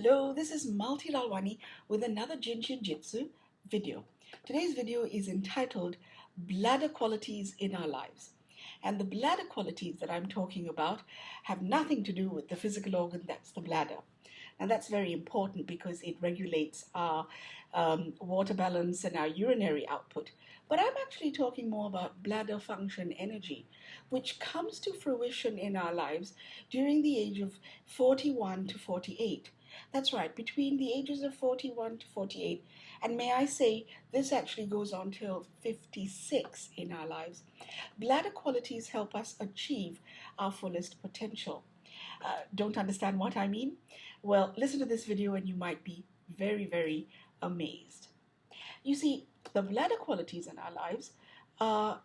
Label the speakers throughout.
Speaker 1: Hello, this is Malti Lalwani with another Jin Shin Jyutsu video. Today's video is entitled Bladder Qualities in Our Lives. And the bladder qualities that I'm talking about have nothing to do with the physical organ that's the bladder. And that's very important because it regulates our water balance and our urinary output. But I'm actually talking more about bladder function energy, which comes to fruition in our lives during the age of 41 to 48. That's right, between the ages of 41 to 48. And may I say, this actually goes on till 56 in our lives. Bladder qualities help us achieve our fullest potential. Don't understand what I mean? Well, listen to this video and you might be very, very amazed. You see, the bladder qualities in our lives are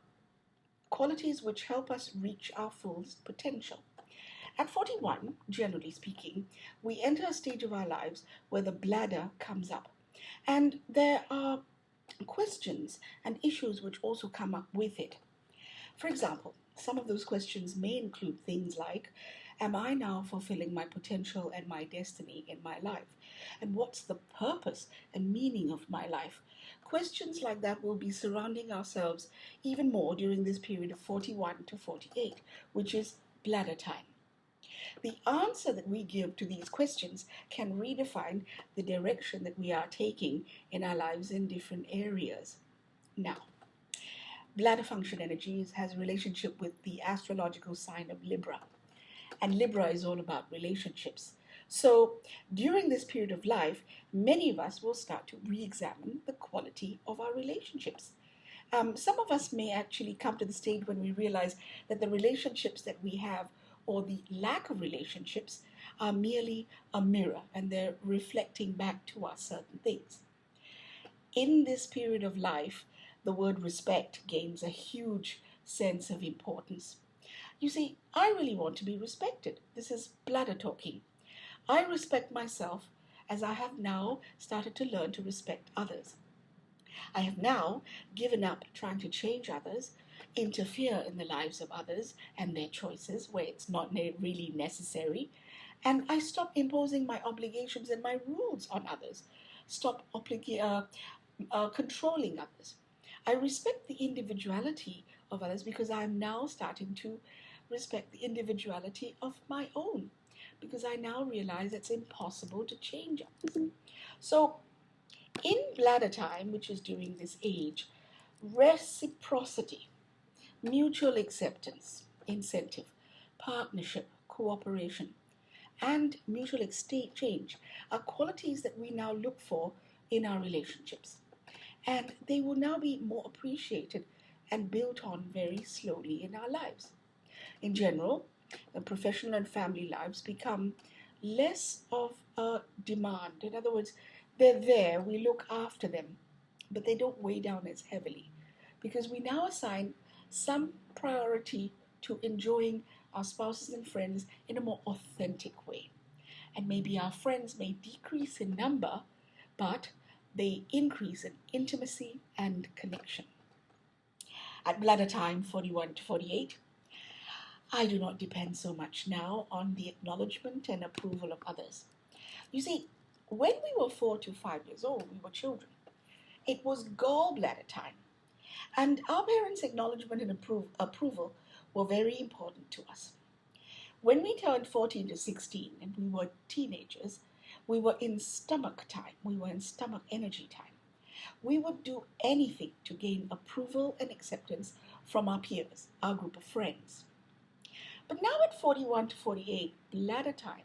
Speaker 1: qualities which help us reach our fullest potential. At 41, generally speaking, we enter a stage of our lives where the bladder comes up. And there are questions and issues which also come up with it. For example, some of those questions may include things like, am I now fulfilling my potential and my destiny in my life? And what's the purpose and meaning of my life? Questions like that will be surrounding ourselves even more during this period of 41 to 48, which is bladder time. The answer that we give to these questions can redefine the direction that we are taking in our lives in different areas. Now, bladder function energy has a relationship with the astrological sign of Libra. And Libra is all about relationships. So during this period of life, many of us will start to re-examine the quality of our relationships. Some of us may actually come to the stage when we realize that the relationships that we have or the lack of relationships are merely a mirror and they're reflecting back to us certain things. In this period of life, the word respect gains a huge sense of importance. You see, I really want to be respected. This is bladder talking. I respect myself as I have now started to learn to respect others. I have now given up trying to change others, interfere in the lives of others and their choices where it's not really necessary, and I stop imposing my obligations and my rules on others, stop controlling others. I respect the individuality of others because I'm now starting to respect the individuality of my own, because I now realize it's impossible to change others. So in bladder time, which is during this age, reciprocity, mutual acceptance, incentive, partnership, cooperation, and mutual exchange are qualities that we now look for in our relationships. And they will now be more appreciated and built on very slowly in our lives. In general, the professional and family lives become less of a demand. In other words, they're there, we look after them, but they don't weigh down as heavily because we now assign some priority to enjoying our spouses and friends in a more authentic way. And maybe our friends may decrease in number, but they increase in intimacy and connection. At bladder time, 41 to 48, I do not depend so much now on the acknowledgement and approval of others. You see, when we were 4 to 5 years old, we were children. It was gallbladder time. And our parents' acknowledgement and approval were very important to us. When we turned 14 to 16 and we were teenagers, we were in stomach time. We were in stomach energy time. We would do anything to gain approval and acceptance from our peers, our group of friends. But now at 41 to 48, bladder time,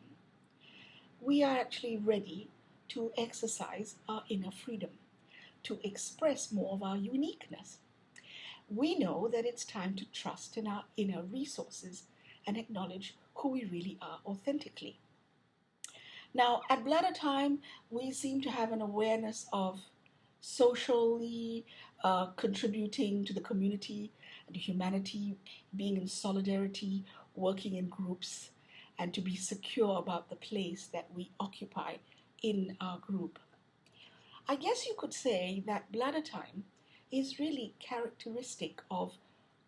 Speaker 1: we are actually ready to exercise our inner freedom, to express more of our uniqueness. We know that it's time to trust in our inner resources and acknowledge who we really are authentically. Now, at bladder time, we seem to have an awareness of socially contributing to the community and to humanity, being in solidarity, working in groups, and to be secure about the place that we occupy in our group. I guess you could say that bladder time is really characteristic of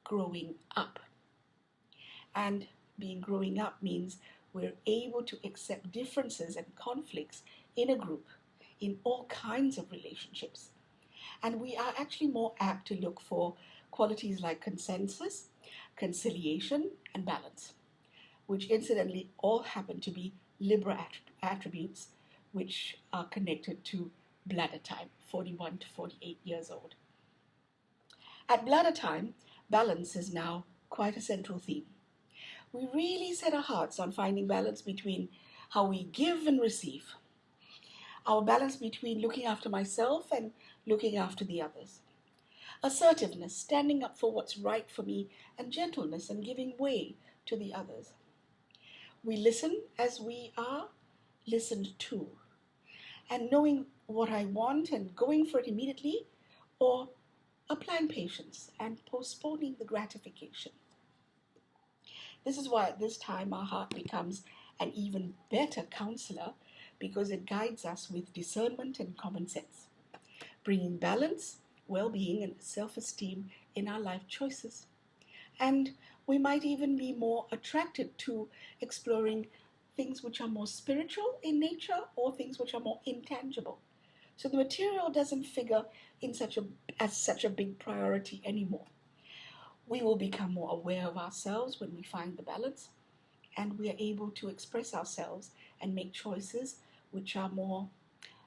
Speaker 1: growing up. And growing up means We're able to accept differences and conflicts in a group, in all kinds of relationships. And we are actually more apt to look for qualities like consensus, conciliation, and balance, which incidentally all happen to be Libra attributes which are connected to bladder time, 41 to 48 years old. At bladder time, balance is now quite a central theme. We really set our hearts on finding balance between how we give and receive, our balance between looking after myself and looking after the others, assertiveness, standing up for what's right for me, and gentleness and giving way to the others. We listen as we are listened to, and knowing what I want and going for it immediately, or applying patience and postponing the gratification. This is why at this time our heart becomes an even better counselor, because it guides us with discernment and common sense, bringing balance, well-being, and self-esteem in our life choices. And we might even be more attracted to exploring things which are more spiritual in nature or things which are more intangible. So the material doesn't figure as such a big priority anymore. We will become more aware of ourselves when we find the balance, and we are able to express ourselves and make choices which are more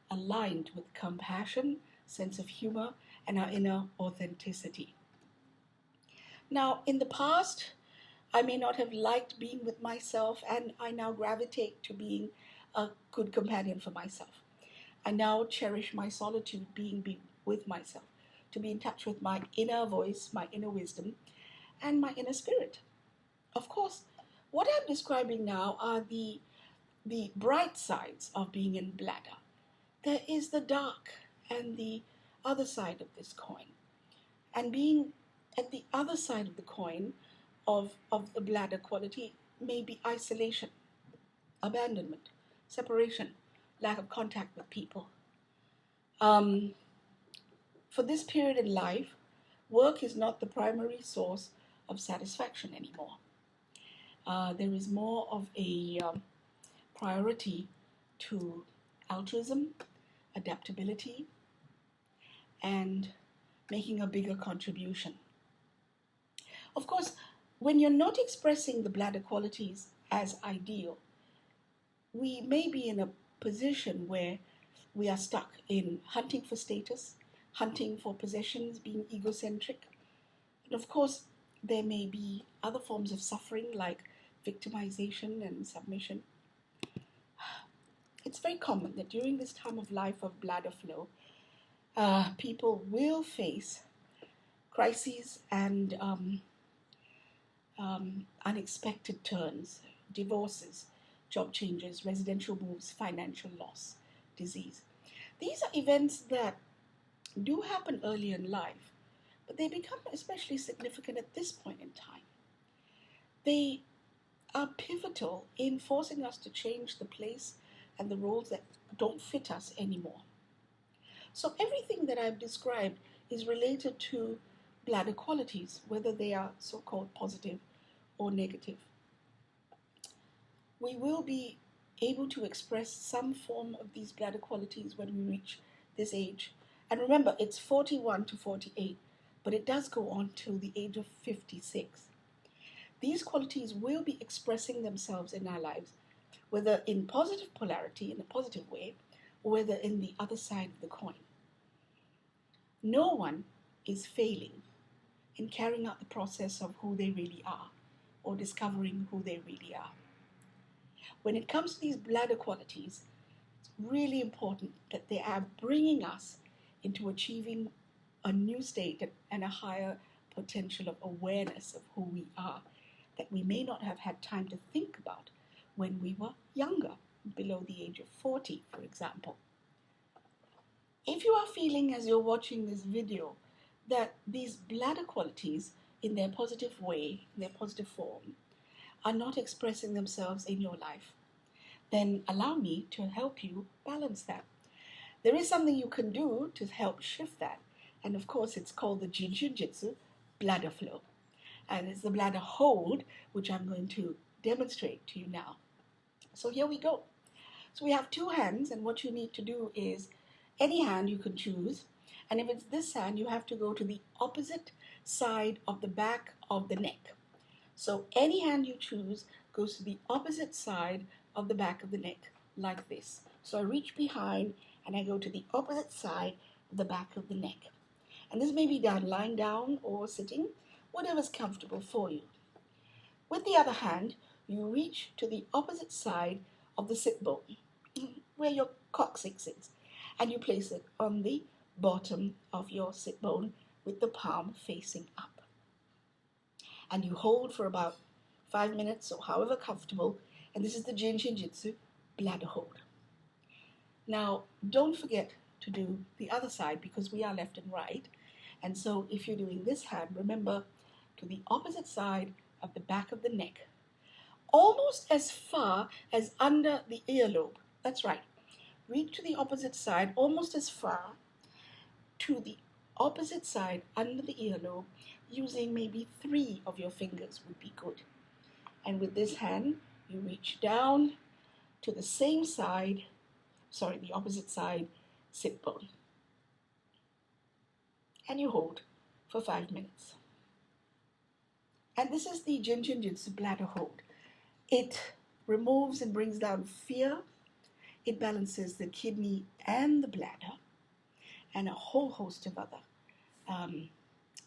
Speaker 1: aligned with compassion, sense of humor, and our inner authenticity. Now, in the past, I may not have liked being with myself, and I now gravitate to being a good companion for myself. I now cherish my solitude, being with myself, to be in touch with my inner voice, my inner wisdom, and my inner spirit. Of course, what I'm describing now are the bright sides of being in bladder. There is the dark and the other side of this coin. And being at the other side of the coin of the bladder quality may be isolation, abandonment, separation, lack of contact with people. For this period in life, work is not the primary source of satisfaction anymore. There is more of a priority to altruism, adaptability, and making a bigger contribution. Of course, when you're not expressing the bladder qualities as ideal, we may be in a position where we are stuck in hunting for status, hunting for possessions, being egocentric. And of course, there may be other forms of suffering like victimization and submission. It's very common that during this time of life of bladder flow, people will face crises and unexpected turns, divorces, job changes, residential moves, financial loss, disease. These are events that do happen early in life, but they become especially significant at this point in time. They are pivotal in forcing us to change the place and the roles that don't fit us anymore. So everything that I've described is related to bladder qualities, whether they are so-called positive or negative. We will be able to express some form of these bladder qualities when we reach this age. And remember, it's 41 to 48, but it does go on till the age of 56. These qualities will be expressing themselves in our lives, whether in positive polarity, in a positive way, or whether in the other side of the coin. No one is failing in carrying out the process of who they really are, or discovering who they really are. When it comes to these bladder qualities, it's really important that they are bringing us into achieving a new state and a higher potential of awareness of who we are, that we may not have had time to think about when we were younger, below the age of 40, for example. If you are feeling as you're watching this video that these bladder qualities in their positive way, in their positive form, are not expressing themselves in your life, then allow me to help you balance that. There is something you can do to help shift that. And of course, it's called the Jin Shin Jyutsu bladder flow. And it's the bladder hold, which I'm going to demonstrate to you now. So here we go. So we have two hands, and what you need to do is any hand you can choose. And if it's this hand, you have to go to the opposite side of the back of the neck. So any hand you choose goes to the opposite side of the back of the neck, like this. So I reach behind and I go to the opposite side of the back of the neck. And this may be done lying down or sitting, whatever's comfortable for you. With the other hand, you reach to the opposite side of the sit bone, where your coccyx is, and you place it on the bottom of your sit bone with the palm facing up. And you hold for about 5 minutes or however comfortable, and this is the Jin Shin Jyutsu bladder hold. Now, don't forget to do the other side because we are left and right. And so if you're doing this hand, remember to the opposite side of the back of the neck, almost as far as under the earlobe. That's right. Reach to the opposite side, almost as far to the opposite side under the earlobe, using maybe 3 of your fingers would be good. And with this hand, you reach down to the same side, the opposite side sit bone. And you hold for 5 minutes. And this is the Jin Shin Jyutsu bladder hold. It removes and brings down fear. It balances the kidney and the bladder and a whole host of other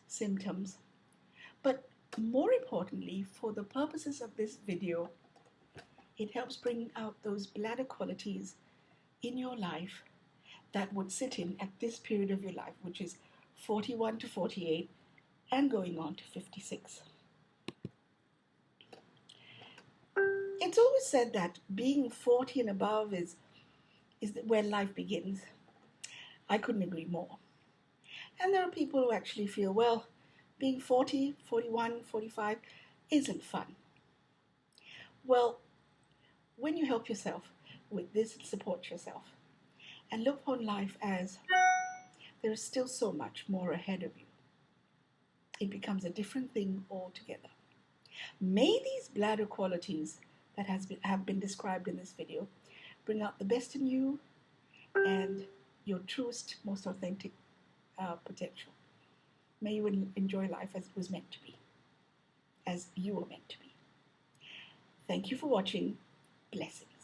Speaker 1: symptoms. But more importantly, for the purposes of this video, it helps bring out those bladder qualities in your life that would sit in at this period of your life, which is 41 to 48 and going on to 56. It's always said that being 40 and above is where life begins. I couldn't agree more. And there are people who actually feel, well, being 40, 41, 45 isn't fun. Well, when you help yourself with this and support yourself and look upon life as there is still so much more ahead of you, it becomes a different thing altogether. May these bladder qualities that have been described in this video bring out the best in you and your truest, most authentic potential. May you enjoy life as it was meant to be, as you were meant to be. Thank you for watching. Blessings.